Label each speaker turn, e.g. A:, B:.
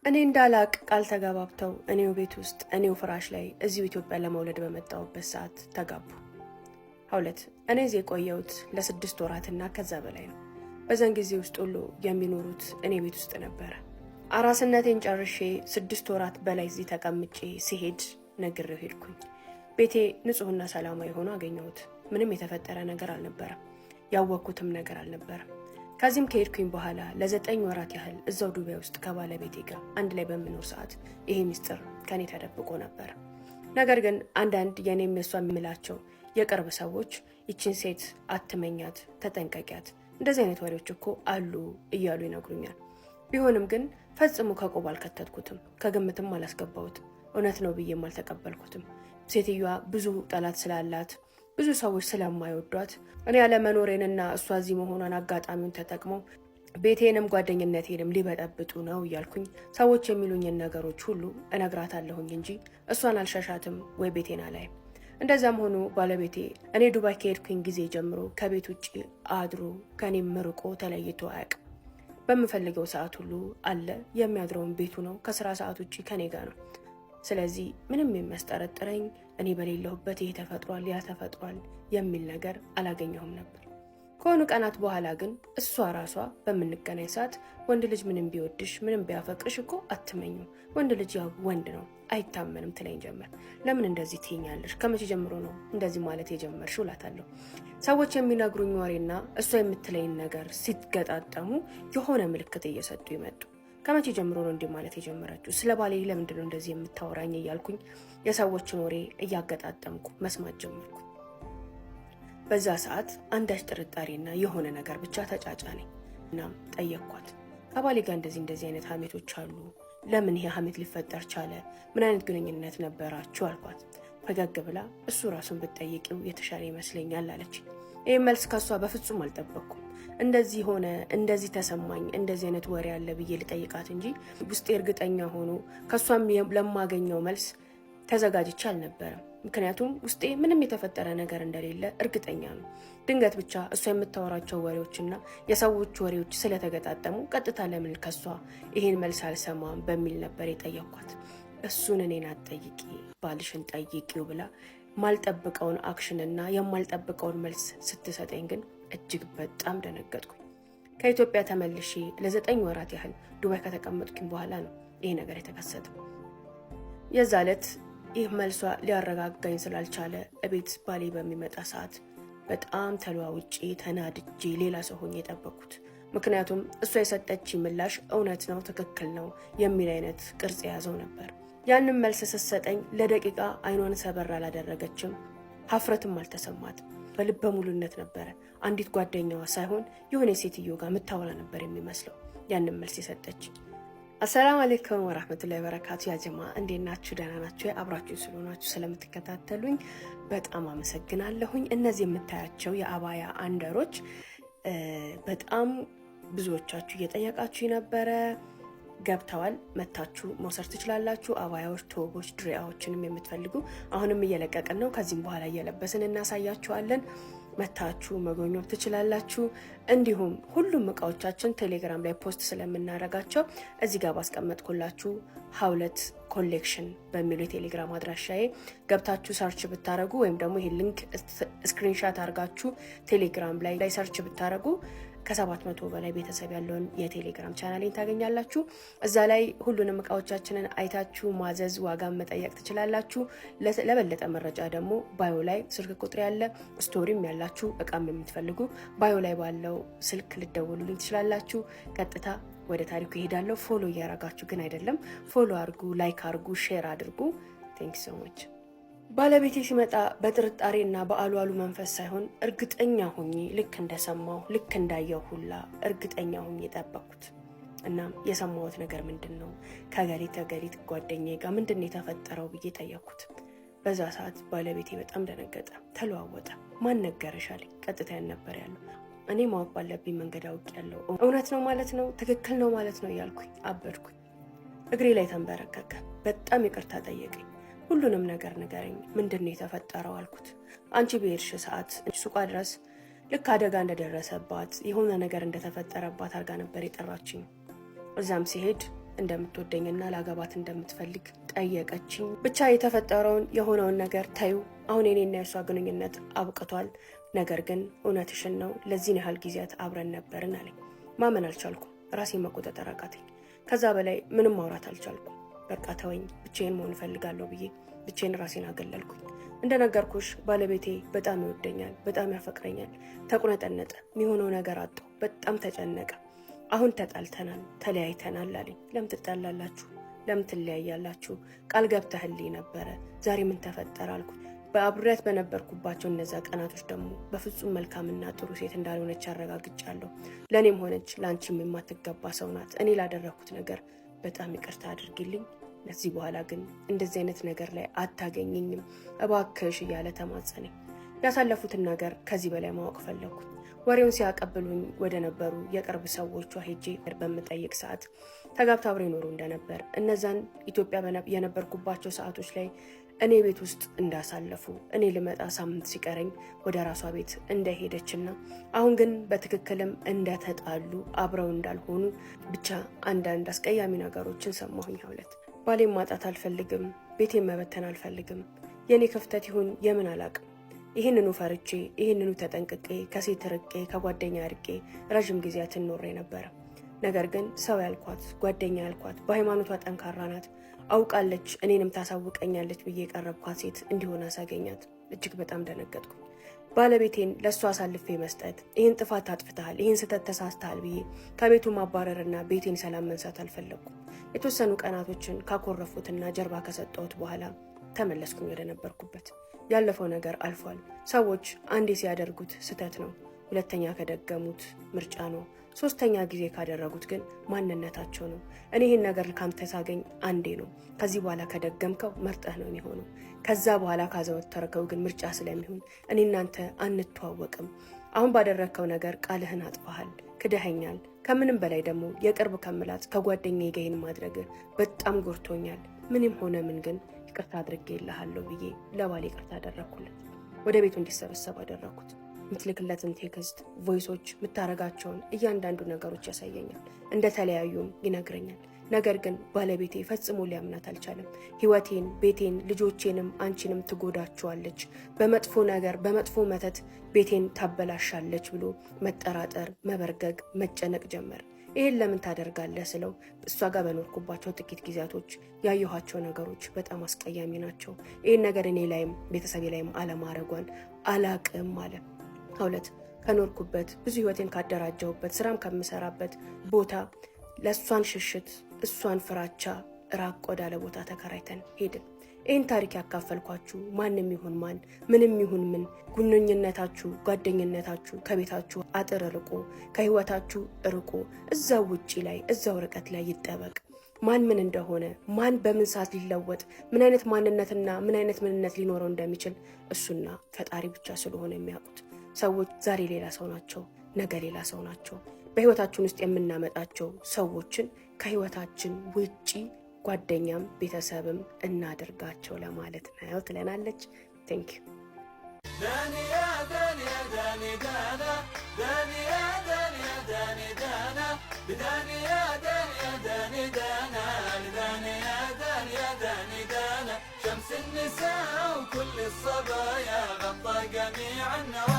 A: እኔ እንዳላቅ ቃል ተጋባብተው እኔው ቤት ውስጥ እኔው ፍራሽ ላይ እዚሁ ኢትዮጵያ ለመውለድ በመጣሁበት ሰዓት ተጋቡ። ሀውለት እኔ እዚህ የቆየሁት ለ6 ወራትና ከዛ በላይ ነው። በዛን ጊዜ ውስጥ ሁሉ የሚኖሩት እኔ ቤት ውስጥ ነበረ። አራስነቴን ጨርሼ 6 ወራት በላይ እዚህ ተቀምጬ ሲሄድ ነግሬው ሄድኩኝ። ቤቴ ንጹህና ሰላማዊ ሆኖ አገኘሁት። ምንም የተፈጠረ ነገር አልነበረም። ያወቅኩትም ነገር አልነበረም። ከዚህም ከሄድኩኝ በኋላ ለ9 ወራት ያህል እዛው ዱባይ ውስጥ ከባለቤቴ ጋር አንድ ላይ በምኖር ሰዓት ይሄ ሚስጥር ከኔ ተደብቆ ነበር። ነገር ግን አንዳንድ የኔም የሷ የሚላቸው የቅርብ ሰዎች ይችን ሴት አትመኛት፣ ተጠንቀቂያት፣ እንደዚህ አይነት ወሬዎች እኮ አሉ እያሉ ይነግሩኛል። ቢሆንም ግን ፈጽሞ ከቆብ አልከተትኩትም፣ ከግምትም አላስገባሁትም። እውነት ነው ብዬም አልተቀበልኩትም። ሴትዮዋ ብዙ ጠላት ስላላት ብዙ ሰዎች ስለማይወዷት እኔ ያለመኖሬንና እሷ እዚህ መሆኗን አጋጣሚውን ተጠቅመው ቤቴንም ጓደኝነቴንም ሊበጠብጡ ነው እያልኩኝ ሰዎች የሚሉኝን ነገሮች ሁሉ እነግራታለሁኝ እንጂ እሷን አልሸሻትም ወይ ቤቴን አላይም። እንደዛም ሆኖ ባለቤቴ እኔ ዱባይ ከሄድኩኝ ጊዜ ጀምሮ ከቤት ውጭ አድሮ ከኔም ርቆ ተለይቶ አያውቅም። በምፈልገው ሰዓት ሁሉ አለ። የሚያድረውን ቤቱ ነው። ከስራ ሰዓት ውጭ ከኔ ጋር ነው። ስለዚህ ምንም የሚያስጠረጥረኝ እኔ በሌለሁበት ይሄ ተፈጥሯል ያ ተፈጥሯል የሚል ነገር አላገኘሁም ነበር። ከሆኑ ቀናት በኋላ ግን እሷ ራሷ በምንገናኝ ሰዓት ወንድ ልጅ ምንም ቢወድሽ ምንም ቢያፈቅርሽ እኮ አትመኙ፣ ወንድ ልጅ ያው ወንድ ነው አይታመንም ትለኝ ጀመር። ለምን እንደዚህ ትይኛለሽ? ከመቼ ጀምሮ ነው እንደዚህ ማለት የጀመርሽው? እላታለሁ። ሰዎች የሚነግሩኝ ወሬና እሷ የምትለኝ ነገር ሲገጣጠሙ የሆነ ምልክት እየሰጡ ይመጡ። ከመቼ ጀምሮ ነው እንዲህ ማለት የጀመረችው? ስለ ባሌ ለምንድን ነው እንደዚህ የምታወራኝ? እያልኩኝ የሰዎችን ወሬ እያገጣጠምኩ መስማት ጀመርኩ። በዛ ሰዓት አንዳች ጥርጣሬና የሆነ ነገር ብቻ ተጫጫነኝ። እናም ጠየቅኳት። ከባሌ ጋር እንደዚህ አይነት ሀሜቶች አሉ፣ ለምን ይሄ ሀሜት ሊፈጠር ቻለ? ምን አይነት ግንኙነት ነበራችሁ? አልኳት። ፈገግ ብላ እሱ ራሱን ብትጠይቂው የተሻለ ይመስለኛል አለች። ይህ መልስ ከሷ በፍጹም አልጠበቅኩም። እንደዚህ ሆነ፣ እንደዚህ ተሰማኝ፣ እንደዚህ አይነት ወሬ አለ ብዬ ልጠይቃት እንጂ ውስጤ እርግጠኛ ሆኖ ከሷም ለማገኘው መልስ ተዘጋጅቼ አልነበረም። ምክንያቱም ውስጤ ምንም የተፈጠረ ነገር እንደሌለ እርግጠኛ ነው። ድንገት ብቻ እሷ የምታወራቸው ወሬዎችና የሰዎች ወሬዎች ስለተገጣጠሙ ቀጥታ ለምን ከሷ ይሄን መልስ አልሰማም በሚል ነበር የጠየኳት። እሱን እኔን አትጠይቂ ባልሽን ጠይቂው ብላ ማልጠብቀውን አክሽንና የማልጠብቀውን መልስ ስትሰጠኝ ግን እጅግ በጣም ደነገጥኩኝ። ከኢትዮጵያ ተመልሼ ለ9 ወራት ያህል ዱባይ ከተቀመጥኩኝ በኋላ ነው ይሄ ነገር የተከሰተው። የዛ ዕለት ይህ መልሷ ሊያረጋጋኝ ስላልቻለ እቤት ባሌ በሚመጣ ሰዓት በጣም ተለዋውጬ ተናድጄ ሌላ ሰው ሆኜ የጠበቅኩት። ምክንያቱም እሷ የሰጠች ምላሽ እውነት ነው፣ ትክክል ነው የሚል አይነት ቅርጽ የያዘው ነበር። ያንን መልስ ስትሰጠኝ ለደቂቃ አይኗን ሰበር አላደረገችም፣ ሀፍረትም አልተሰማትም። በልበ ሙሉነት ነበረ። አንዲት ጓደኛዋ ሳይሆን የሆነ ሴትዮ ጋር የምታወራ ነበር የሚመስለው ያንን መልስ የሰጠች። አሰላሙ አለይኩም ወራህመቱላሂ ወበረካቱ። ያ ጀማ እንዴት ናችሁ? ደህና ናችሁ? አብራችሁ ስለሆናችሁ ስለምትከታተሉኝ በጣም አመሰግናለሁኝ። እነዚህ የምታያቸው የአባያ አንደሮች በጣም ብዙዎቻችሁ እየጠየቃችሁ ነበረ። ገብተዋል፣ መታችሁ መውሰድ ትችላላችሁ። አባያዎች፣ ቶቦች፣ ድሪያዎችንም የምትፈልጉ አሁንም እየለቀቅን ነው። ከዚህም በኋላ እየለበስን እናሳያችኋለን። መታችሁ መጎብኘት ትችላላችሁ። እንዲሁም ሁሉም እቃዎቻችን ቴሌግራም ላይ ፖስት ስለምናደርጋቸው እዚህ ጋር ባስቀመጥኩላችሁ ሀውለት ኮሌክሽን በሚሉ የቴሌግራም አድራሻዬ ገብታችሁ ሰርች ብታረጉ ወይም ደግሞ ይሄ ሊንክ ስክሪንሻት አድርጋችሁ ቴሌግራም ላይ ሰርች ብታረጉ ከ700 በላይ ቤተሰብ ያለውን የቴሌግራም ቻናሌን ታገኛላችሁ። እዛ ላይ ሁሉንም እቃዎቻችንን አይታችሁ ማዘዝ፣ ዋጋ መጠየቅ ትችላላችሁ። ለበለጠ መረጃ ደግሞ ባዮ ላይ ስልክ ቁጥር ያለ፣ ስቶሪም ያላችሁ እቃም የምትፈልጉ ባዮ ላይ ባለው ስልክ ልደውሉልኝ ትችላላችሁ። ቀጥታ ወደ ታሪኩ ይሄዳለሁ። ፎሎ እያረጋችሁ ግን አይደለም፣ ፎሎ አድርጉ፣ ላይክ አድርጉ፣ ሼር አድርጉ። ቴንክ ሶ ማች። ባለቤቴ ሲመጣ በጥርጣሬና በአሏሉ መንፈስ ሳይሆን እርግጠኛ ሆኜ ልክ እንደሰማሁ ልክ እንዳየው ሁላ እርግጠኛ ሆኜ የጠበቅኩት። እናም የሰማሁት ነገር ምንድን ነው? ከገሊት ጓደኛዬ ጋር ምንድን ነው የተፈጠረው ብዬ ጠየቅኩት። በዛ ሰዓት ባለቤቴ በጣም ደነገጠ፣ ተለዋወጠ። ማን ነገረሽ አለኝ። ቀጥታ ነበር ያለው። እኔ ማወቅ ባለብኝ መንገድ አውቄያለሁ። እውነት ነው ማለት ነው፣ ትክክል ነው ማለት ነው እያልኩኝ አበድኩኝ። እግሬ ላይ ተንበረከከ። በጣም ይቅርታ ጠየቀኝ። ሁሉንም ነገር ንገረኝ፣ ምንድን ነው የተፈጠረው አልኩት። አንቺ በሄድሽ ሰዓት ሱቋ ድረስ ልክ አደጋ እንደደረሰባት የሆነ ነገር እንደተፈጠረባት አድርጋ ነበር የጠራችኝ። እዛም ሲሄድ እንደምትወደኝና ላገባት እንደምትፈልግ ጠየቀችኝ። ብቻ የተፈጠረውን የሆነውን ነገር ታዩ። አሁን የኔና የሷ ግንኙነት አብቅቷል። ነገር ግን እውነትሽን ነው፣ ለዚህን ያህል ጊዜያት አብረን ነበርን አለኝ። ማመን አልቻልኩም። ራሴን መቆጣጠር አቃተኝ። ከዛ በላይ ምንም ማውራት አልቻልኩም። በቃ ተወኝ፣ ብቻዬን መሆን እፈልጋለሁ ብዬ ብቻዬን ራሴን አገለልኩኝ። እንደነገርኩሽ ባለቤቴ በጣም ይወደኛል፣ በጣም ያፈቅረኛል። ተቁነጠነጠ፣ የሚሆነው ነገር አጣ፣ በጣም ተጨነቀ። አሁን ተጣልተናል፣ ተለያይተናል አለኝ። ለምን ትጣላላችሁ? ለምን ትለያያላችሁ? ቃል ገብተህልኝ ነበረ፣ ዛሬ ምን ተፈጠረ አልኩ። በአብሬያት በነበርኩባቸው እነዛ ቀናቶች ደግሞ በፍጹም መልካምና ጥሩ ሴት እንዳልሆነች አረጋግጫለሁ። ለእኔም ሆነች ለአንቺም የማትገባ ሰው ናት። እኔ ላደረግኩት ነገር በጣም ይቅርታ አድርጊልኝ። ለዚህ በኋላ ግን እንደዚህ አይነት ነገር ላይ አታገኘኝም እባክሽ እያለ ተማጸነኝ። ያሳለፉትን ነገር ከዚህ በላይ ማወቅ ፈለግኩ። ወሬውን ሲያቀብሉኝ ወደ ነበሩ የቅርብ ሰዎቿ ሄጄ በምጠይቅ ሰዓት ተጋብተው አብረው ይኖሩ እንደነበር፣ እነዛን ኢትዮጵያ የነበርኩባቸው ሰዓቶች ላይ እኔ ቤት ውስጥ እንዳሳለፉ፣ እኔ ልመጣ ሳምንት ሲቀረኝ ወደ ራሷ ቤት እንደሄደችና አሁን ግን በትክክልም እንደተጣሉ አብረው እንዳልሆኑ ብቻ አንዳንድ አስቀያሚ ነገሮችን ሰማሁኝ። ሀውለት ባሌን ማጣት አልፈልግም፣ ቤቴን መበተን አልፈልግም። የኔ ክፍተት ይሁን የምን አላቅም። ይህንኑ ፈርቼ ይህንኑ ተጠንቅቄ ከሴት ርቄ ከጓደኛ ርቄ ረዥም ጊዜያትን ኖሬ ነበረ። ነገር ግን ሰው ያልኳት ጓደኛ ያልኳት በሃይማኖቷ ጠንካራ ናት፣ አውቃለች፣ እኔንም ታሳውቀኛለች ብዬ የቀረብኳት ሴት እንዲሆን አሳገኛት። እጅግ በጣም ደነገጥኩ። ባለቤቴን ለእሷ አሳልፌ መስጠት፣ ይህን ጥፋት አጥፍተሃል፣ ይህን ስህተት ተሳስተሃል ብዬ ከቤቱ ማባረርና ቤቴን ሰላም መንሳት አልፈለግኩም። የተወሰኑ ቀናቶችን ካኮረፉትና ጀርባ ከሰጠሁት በኋላ ተመለስኩኝ ወደ ነበርኩበት። ያለፈው ነገር አልፏል። ሰዎች አንዴ ሲያደርጉት ስህተት ነው፣ ሁለተኛ ከደገሙት ምርጫ ነው፣ ሶስተኛ ጊዜ ካደረጉት ግን ማንነታቸው ነው። እኔ ይህን ነገር ካንተ ሳገኝ አንዴ ነው። ከዚህ በኋላ ከደገምከው መርጠህ ነው የሚሆነው። ከዛ በኋላ ካዘወተርከው ግን ምርጫ ስለሚሆን እኔ እናንተ አንተዋወቅም። አሁን ባደረግከው ነገር ቃልህን አጥፋሃል፣ ክደኸኛል። ከምንም በላይ ደግሞ የቅርብ ከምላት ከጓደኛዬ ጋር ይህን ማድረግ በጣም ጎርቶኛል። ምንም ሆነ ምን ግን ይቅርታ አድርጌልሃለሁ ብዬ ለባሌ ይቅርታ አደረኩለት። ወደ ቤቱ እንዲሰበሰብ አደረኩት። የምትልክለትን ቴክስት፣ ቮይሶች፣ የምታረጋቸውን እያንዳንዱ ነገሮች ያሳየኛል። እንደተለያዩም ይነግረኛል። ነገር ግን ባለቤቴ ፈጽሞ ሊያምናት አልቻለም። ህይወቴን፣ ቤቴን፣ ልጆቼንም አንቺንም ትጎዳቸዋለች፣ በመጥፎ ነገር በመጥፎ መተት ቤቴን ታበላሻለች ብሎ መጠራጠር፣ መበርገግ፣ መጨነቅ ጀመር። ይህን ለምን ታደርጋለህ ስለው እሷ ጋር በኖርኩባቸው ጥቂት ጊዜያቶች ያየኋቸው ነገሮች በጣም አስቀያሚ ናቸው። ይህን ነገር እኔ ላይም ቤተሰቤ ላይም አለማድረጓን አላቅም አለ። ሀውለት ከኖርኩበት ብዙ ህይወቴን ካደራጀሁበት ስራም ከምሰራበት ቦታ ለእሷን ሽሽት እሷን ፍራቻ ራቅ ወዳለ ቦታ ተከራይተን ሄድን። ይህን ታሪክ ያካፈልኳችሁ ማንም ይሁን ማን ምንም ይሁን ምን ግንኙነታችሁ ጓደኝነታችሁ ከቤታችሁ አጥር ርቆ ከህይወታችሁ ርቆ እዛው ውጪ ላይ እዛው ርቀት ላይ ይጠበቅ። ማን ምን እንደሆነ ማን በምን ሰዓት ሊለወጥ ምን አይነት ማንነትና ምን አይነት ምንነት ሊኖረው እንደሚችል እሱና ፈጣሪ ብቻ ስለሆነ የሚያውቁት። ሰዎች ዛሬ ሌላ ሰው ናቸው፣ ነገ ሌላ ሰው ናቸው። በህይወታችን ውስጥ የምናመጣቸው ሰዎችን ከህይወታችን ውጪ ጓደኛም ቤተሰብም እናደርጋቸው ለማለት ነው ትለናለች። ቴንክ ዩ ዳንያ ዳንያ ዳንያ ዳና ዳንያ ዳንያ ዳንያ ዳና ዳንያ ዳንያ ዳንያ ዳና ዳንያ ዳንያ ዳንያ ዳና شمس النساء وكل الصبايا غطى جميع النوايا